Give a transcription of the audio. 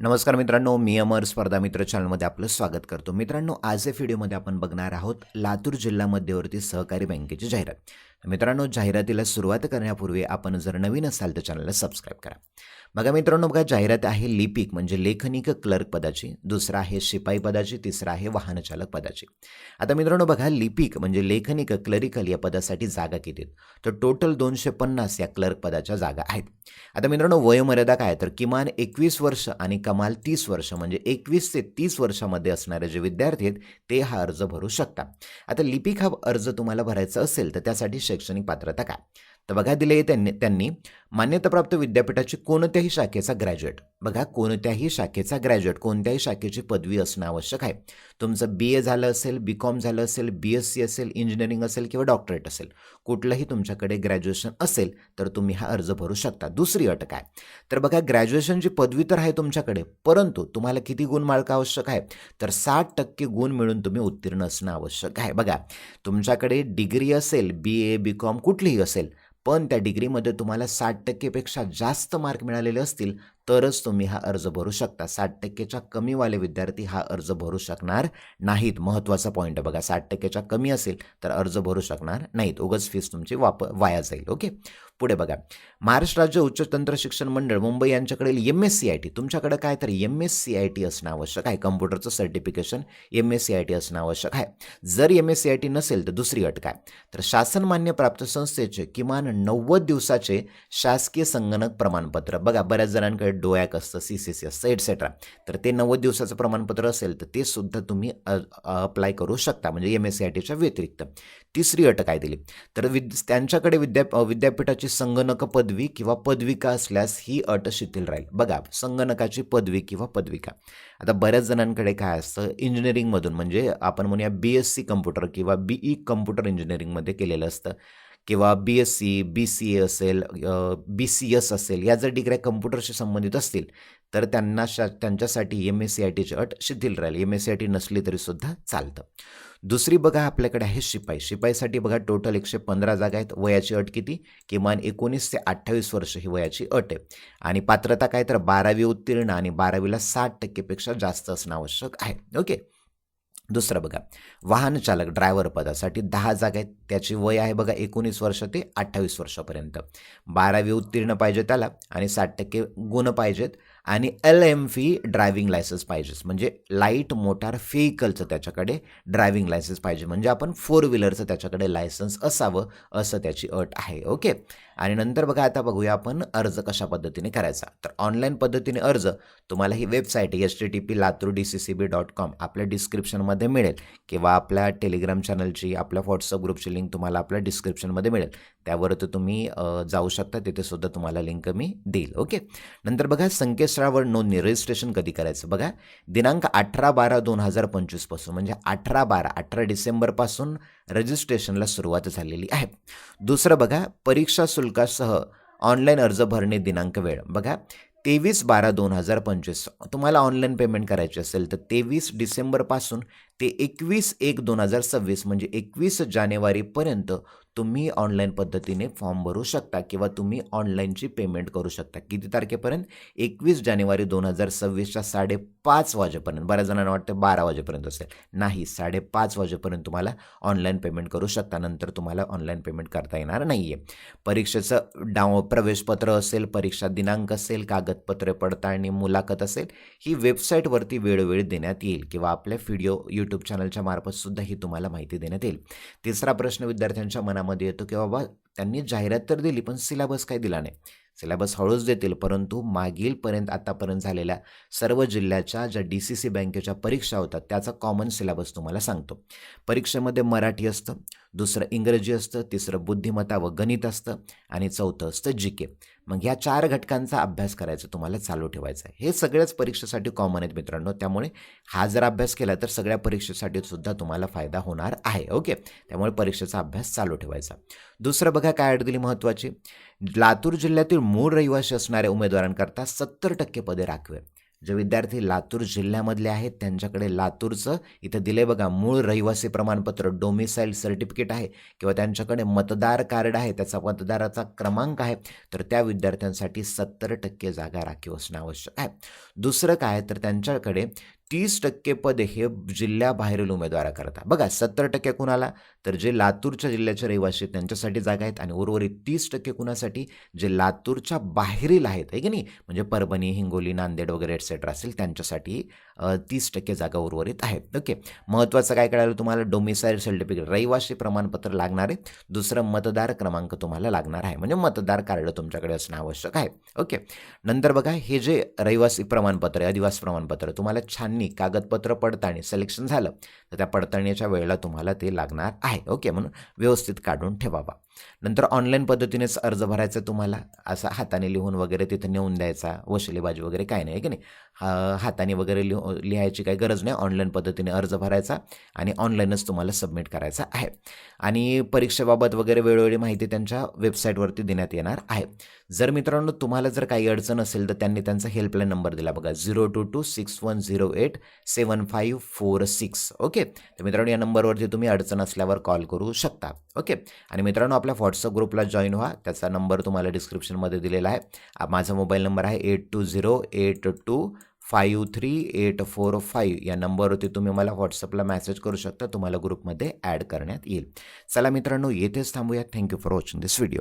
नमस्कार मित्रांनो, मी अमर स्पर्धा मित्र चॅनलमध्ये आपलं स्वागत करतो. मित्रांनो, आज या व्हिडिओमध्ये आपण बघणार आहोत लातूर जिल्हा मध्यवर्ती सहकारी बँकेची जाहिरात. मित्रांनो, जाहिरातीला सुरुवात करण्यापूर्वी आपण जर नवीन असाल तर चॅनलला सबस्क्राईब करा. बघा मित्रांनो, जाहिरात आहे लिपिक म्हणजे लेखनिक क्लर्क पदाची, दुसरा आहे शिपाई पदाची, तिसरा आहे वाहनचालक पदाची. आता मित्रांनो बघा, लिपिक म्हणजे लेखनिक क्लरिकल या पदासाठी जागा किती आहेत? तर टोटल 250 या क्लर्क पदाच्या जागा आहेत. आता मित्रांनो, वयोमर्यादा काय तर किमान 21 वर्ष आणि कमाल 30 वर्ष म्हणजे 21 ते 30 वर्षामध्ये असणारे जे विद्यार्थी आहेत ते हा अर्ज भरू शकता. आता लिपिक हा अर्ज तुम्हाला भरायचा असेल तर त्यासाठी शैक्षणिक पात्रता काय? तर बघा दिले त्यांनी मान्यताप्राप्त विद्यापीठाची कोणत्याही शाखेचा ग्रॅज्युएट, बघा कोणत्याही शाखेचा ग्रॅज्युएट, कोणत्याही शाखेची पदवी असणं आवश्यक आहे. तुमचं BA झालं असेल, BCom झालं असेल, BSc असेल, इंजिनिअरिंग असेल किंवा डॉक्टरेट असेल, कुठलंही तुमच्याकडे ग्रॅज्युएशन असेल तर तुम्ही हा अर्ज भरू शकता. दुसरी अट काय तर बघा, ग्रॅज्युएशनची पदवी तर आहे तुमच्याकडे, परंतु तुम्हाला किती गुण मार्क आवश्यक आहे तर 60% गुण मिळून तुम्ही उत्तीर्ण असणं आवश्यक आहे. बघा, तुमच्याकडे डिग्री असेल, BA BCom कुठलीही असेल, पण त्या डिग्रीमध्ये तुम्हाला 60% पेक्षा जास्त मार्क मिळालेले असतील तरच तुम्ही हा अर्ज भरू शकता. 60%च्या कमीवाले विद्यार्थी हा अर्ज भरू शकणार नाहीत. महत्त्वाचा पॉईंट आहे बघा, 60%च्या कमी असेल तर अर्ज भरू शकणार नाहीत. उगाच फीस तुमची वाया जाईल. ओके, पुढे बघा, महाराष्ट्र राज्य उच्च तंत्र शिक्षण मंडळ मुंबई यांच्याकडील MSCIT, तुमच्याकडे काय तर MSCIT असणं आवश्यक आहे. कम्प्युटरचं सर्टिफिकेशन MSCIT असणं आवश्यक आहे. जर MSCIT नसेल तर दुसरी अट काय तर शासन मान्य प्राप्त संस्थेचे किमान 90 दिवसाचे शासकीय संगणक प्रमाणपत्र. बघा, बऱ्याच जणांकडे डोयाक असतं, CCC असतं, एटसेट्रा, तर ते 90 दिवसाचं प्रमाणपत्र असेल तर ते सुद्धा तुम्ही अप्लाय करू शकता, म्हणजे MSCITच्या व्यतिरिक्त. तिसरी अट काय दिली तर त्यांच्याकडे विद्यापीठाची संगणक पदवी किंवा पदविका असल्यास ही अट शिथिल राहील. बघा, संगणकाची पदवी किंवा पदविका. आता बऱ्याच जणांकडे काय असतं, इंजिनिअरिंगमधून म्हणजे आपण म्हणूया BSc कम्प्युटर किंवा BE कम्प्युटर इंजिनिअरिंगमध्ये केलेलं असतं किंवा BSc BCA असेल, BCS असेल, या जर डिग्र्या कम्प्युटरशी संबंधित असतील तर त्यांच्यासाठी MSCITची अट शिथिल राहील. MSCIT नसली तरीसुद्धा चालतं. दुसरी बघा, आपल्याकडे आहे शिपाई. शिपाईसाठी बघा टोटल 115 जागा आहेत. वयाची अट किती? किमान 19 ते 28 वर्ष ही वयाची अट आहे. आणि पात्रता काय तर 12वी उत्तीर्ण आणि 12वीला 60% पेक्षा जास्त असणं आवश्यक आहे. ओके, दुसरं बघा, वाहन चालक ड्रायव्हर पदासाठी 10 जागा आहेत. त्याची वय आहे बघा 19 वर्ष ते 28 वर्षापर्यंत. 12वी उत्तीर्ण पाहिजे त्याला आणि 60% गुण पाहिजेत आणि LMV ड्रायव्हिंग लायसन्स पाहिजेच, म्हणजे लाईट मोटार व्हेकलचं त्याच्याकडे ड्रायव्हिंग लायसन्स पाहिजे, म्हणजे आपण 4 व्हीलरचं त्याच्याकडे लायसन्स असावं असं त्याची अट आहे. ओके, आणि नंतर बघा, आता बघूया आपण अर्ज कशा पद्धतीने करायचा. तर ऑनलाईन पद्धतीने अर्ज तुम्हाला ही वेबसाईट http.latur.dccb.com आपल्या डिस्क्रिप्शनमध्ये मिळेल किंवा आपल्या टेलिग्राम चॅनलची, आपल्या व्हॉट्सअप ग्रुपची लिंक तुम्हाला आपल्या डिस्क्रिप्शनमध्ये मिळेल. त्यावर तुम्ही जाऊ शकता, तिथे सुद्धा तुम्हाला लिंक मी देईल. ओके, नंतर बघा, संकेतस्थळावर नोंदणी रजिस्ट्रेशन कधी करायचं. बघा, दिनांक 18/12/2025 पासून म्हणजे 18 डिसेंबरपासून रजिस्ट्रेशनला सुरुवात झालेली आहे. दुसरं बघा, परीक्षा शुल्कासह ऑनलाईन अर्ज भरणे दिनांक वेळ. बघा, 23/12/2025 तुम्हाला ऑनलाईन पेमेंट करायची असेल तर 23 डिसेंबरपासून ते 21/1/2026 म्हणजे 21 जानेवारीपर्यंत तुम्ही ऑनलाईन पद्धतीने फॉर्म भरू शकता किंवा तुम्ही ऑनलाईनची पेमेंट करू शकता. किती तारखेपर्यंत? 21 जानेवारी 2026च्या 5:30 वाजेपर्यंत. बऱ्याच जणांना वाटतं 12 वाजेपर्यंत असेल, नाही, 5:30 वाजेपर्यंत तुम्हाला ऑनलाईन पेमेंट करू शकता. नंतर तुम्हाला ऑनलाईन पेमेंट करता येणार नाही आहे. परीक्षेचं प्रवेशपत्र असेल, परीक्षा दिनांक असेल, कागदपत्रे पडताळणी, मुलाखत असेल, ही वेबसाईटवरती वेळोवेळी देण्यात येईल किंवा आपल्या यूट्यूब चॅनलच्या मार्फत सुद्धा ही तुम्हाला माहिती देण्यात येईल. तिसरा प्रश्न विद्यार्थ्यांच्या मनामध्ये येतो की बाबा, त्यांनी जाहिरात तर दिली पण सिलेबस काय दिला नाही. सिलेबस हळूच देतील, परंतु मागीलपर्यंत आतापर्यंत झालेल्या सर्व जिल्ह्याच्या ज्या DCC बँकेच्या परीक्षा होतात त्याचा कॉमन सिलेबस तुम्हाला सांगतो. परीक्षेमध्ये मराठी असतं, दुसरं इंग्रजी असतं, तिसरं बुद्धिमत्ता व गणित असतं आणि चौथं असतं GK. मग ह्या 4 घटकांचा अभ्यास करायचा तुम्हाला चालू ठेवायचा आहे. हे सगळ्याच परीक्षेसाठी कॉमन आहेत मित्रांनो, त्यामुळे हा जर अभ्यास केला तर सगळ्या परीक्षेसाठी सुद्धा तुम्हाला फायदा होणार आहे. ओके, त्यामुळे परीक्षेचा अभ्यास चालू ठेवायचा. दुसरं बघा, काय अट दिली महत्त्वाची, लातूर जिल्ह्यातील मूळ रहिवासी असणाऱ्या उमेदवारांकरता 70% पदे राखीव आहेत. जे विद्यार्थी लातूर जिल्ह्यामधले आहेत त्यांच्याकडे लातूरचं इथं दिले बघा मूळ रहिवासी प्रमाणपत्र डोमिसाईल सर्टिफिकेट आहे किंवा त्यांच्याकडे मतदार कार्ड आहे, त्याचा मतदाराचा क्रमांक आहे, तर त्या विद्यार्थ्यांसाठी 70% जागा राखीव असणं आवश्यक आहे. दुसरं काय तर त्यांच्याकडे 30% पदे हे जिल्ह्याबाहेरील उमेदवाराकरता बघा. 70% कुणाला तर जे लातूरच्या जिल्ह्याचे रहिवासी त्यांच्यासाठी जागा आहेत आणि उर्वरित 30% कुणासाठी जे लातूरच्या बाहेरील आहेत आहे की नाही, म्हणजे परभणी, हिंगोली, नांदेड वगैरे एटसेट्रा असेल त्यांच्यासाठी 30% जागा उर्वरित आहेत. ओके, महत्त्वाचं काय कळालं तुम्हाला, डोमिसाईल सर्टिफिकेट रहिवासी प्रमाणपत्र लागणार आहे. दुसरं मतदार क्रमांक तुम्हाला लागणार आहे, म्हणजे मतदार कार्ड तुमच्याकडे असणं आवश्यक आहे. ओके, नंतर बघा हे जे रहिवासी प्रमाणपत्र आहे, आदिवासी प्रमाणपत्र तुम्हाला छाननी कागदपत्र पडताळणी सिलेक्शन झालं तर त्या पडताळणीच्या वेळेला तुम्हाला ते लागणार आहे. ओके, म्हणून व्यवस्थित काढून ठेवावा. नंतर ऑनलाईन पद्धतीनेच अर्ज भरायचा तुम्हाला, असा हाताने लिहून वगैरे तिथं नेऊन द्यायचा, वशिलेबाजी वगैरे काय नाही की नाही, हाताने वगैरे लिहायची काही गरज नाही. ऑनलाईन पद्धतीने अर्ज भरायचा आणि ऑनलाईनच तुम्हाला सबमिट करायचा आहे. आणि परीक्षेबाबत वगैरे वेळोवेळी माहिती त्यांच्या वेबसाईटवरती देण्यात येणार आहे. जर मित्रांनो तुम्हाला जर काही अडचण असेल तर त्यांनी त्यांचा हेल्पलाईन नंबर दिला बघा, 02261087546. ओके, तर मित्रांनो या नंबरवरती तुम्ही अडचण असल्यावर कॉल करू शकता. ओके, आणि मित्रांनो आपल्या व्हॉट्सअप ग्रुपला जॉईन व्हा, त्याचा नंबर तुम्हाला डिस्क्रिप्शनमध्ये दिलेला आहे. माझा मोबाईल नंबर आहे 8208253845. या नंबरवरती तुम्ही मला व्हॉट्सअपला मेसेज करू शकता, तुम्हाला ग्रुपमध्ये ॲड करण्यात येईल. चला मित्रांनो येथेच थांबूया. Thank you for watching this video.